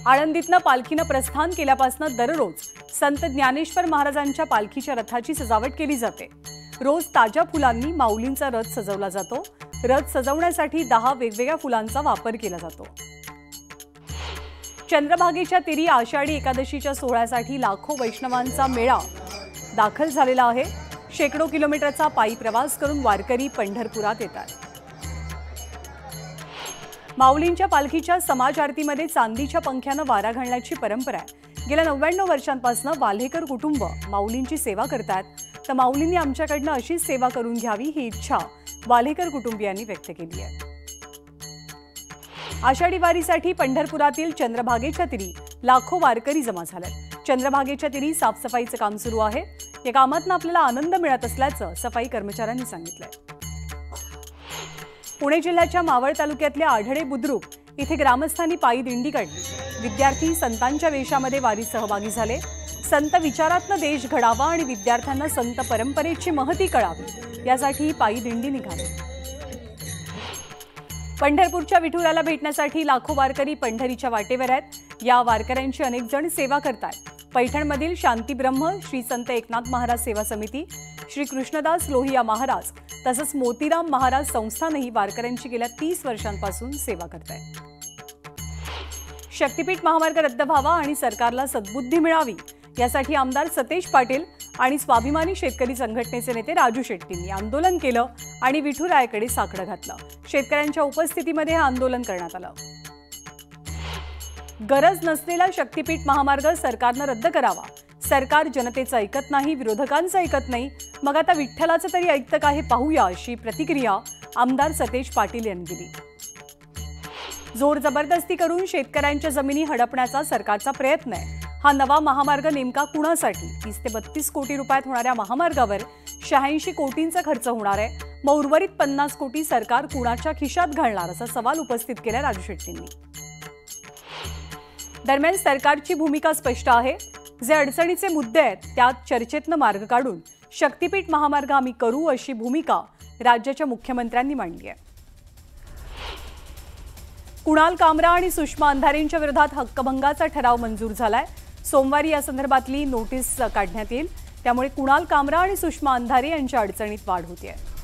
आळंदीतनं पालखीनं प्रस्थान केल्यापासून दररोज संत ज्ञानेश्वर महाराजांच्या पालखीच्या रथाची सजावट केली जाते। रोज ताज्या फुलांनी माऊलींचा रथ सजवला जातो। रथ सजवण्यासाठी 10 वेगवेगळ्या फुलांचा वापर केला जातो। चंद्रभागेच्या तीरी आषाढी एकादशीच्या सोहळ्यासाठी लाखो वैष्णवांचा मेळा दाखल झालेला आहे। शेकडो किलोमीटरचा पायी प्रवास करून वारकरी पंढरपुरात येतात। माऊलींच्या पालखीच्या समाज आरतीमध्ये चांदीच्या पंख्यानं वारा घालण्याची परंपरा आहे। गेल्या 99 वर्षांपासून वाल्हेकर कुटुंब माऊलींची सेवा करतात। तर माऊलींनी आमच्याकडनं अशीच सेवा करून घ्यावी ही इच्छा वाल्हेकर कुटुंबियांनी व्यक्त केली आहे। आषाढी वारीसाठी पंढरपुरातील चंद्रभागेच्या तीरी लाखो वारकरी जमा झालेत। चंद्रभागेच्या तीरी साफसफाईचं काम सुरू आहे। या कामातून आपल्याला आनंद मिळत असल्याचं सफाई कर्मचाऱ्यांनी सांगितलंय। पुणे जिल्ह्याच्या मावळ तालुक्यातल्या आढळे बुद्रुक इथे ग्रामस्थांनी पायी दिंडी काढली। विद्यार्थी संतांच्या वेशामध्ये वारीत सहभागी झाले। संत विचारातनं देश घडावा आणि विद्यार्थ्यांना संत परंपरेची महती कळावी यासाठी पायी दिंडी निघाली। पंढरपूरच्या विठुराला भेटण्यासाठी लाखो वारकरी पंढरीच्या वाटेवर आहेत। या वारकऱ्यांची अनेक जण सेवा करतात। पैठणमधील शांतीब्रह्म श्री संत एकनाथ महाराज सेवा समिती, श्री कृष्णदास लोहिया महाराज तसंच मोतीराम महाराज संस्थानही वारकऱ्यांची गेल्या 30 वर्षांपासून सेवा करत आहे। शक्तीपीठ महामार्ग रद्द व्हावा आणि सरकारला सद्बुद्धी मिळावी यासाठी आमदार सतेज पाटील आणि स्वाभिमानी शेतकरी संघटनेचे नेते राजू शेट्टींनी आंदोलन केलं आणि विठुरायाकडे साकडं घातलं। शेतकऱ्यांच्या उपस्थितीमध्ये हे आंदोलन करण्यात आलं। गरज नसलेला शक्तीपीठ महामार्ग सरकारनं रद्द करावा। सरकार जनतेचं ऐकत नाही, विरोधकांचं ऐकत नाही, मग आता विठ्ठलाचं तरी ऐकतं का हे पाहूया अशी प्रतिक्रिया आमदार सतेज पाटील यांनी दिली। जोर जबरदस्ती करून शेतकऱ्यांच्या जमिनी हडपण्याचा सरकारचा प्रयत्न आहे। हा नवा महामार्ग नेमका कुणासाठी? 30 ते 32 कोटी रुपयात होणाऱ्या महामार्गावर 86 कोटींचा खर्च होणार आहे। मग उर्वरित 50 कोटी सरकार कुणाच्या खिशात घालणार असा सवाल उपस्थित केला राजू शेट्टींनी। दरम्यान सरकारची भूमिका स्पष्ट आहे। जे अडचणीचे मुद्दे आहेत त्यात चर्चेतनं मार्ग काढून शक्तीपीठ महामार्ग आम्ही करू अशी भूमिका राज्याच्या मुख्यमंत्र्यांनी मांडली आहे। कुणाल कामरा आणि सुषमा अंधारेंच्या विरोधात हक्कभंगाचा ठराव मंजूर झालाय। सोमवारी या संदर्भातली नोटीस काढण्यात येईल। त्यामुळे कुणाल कामरा आणि सुषमा अंधारे यांच्या अडचणीत वाढ होते आहे।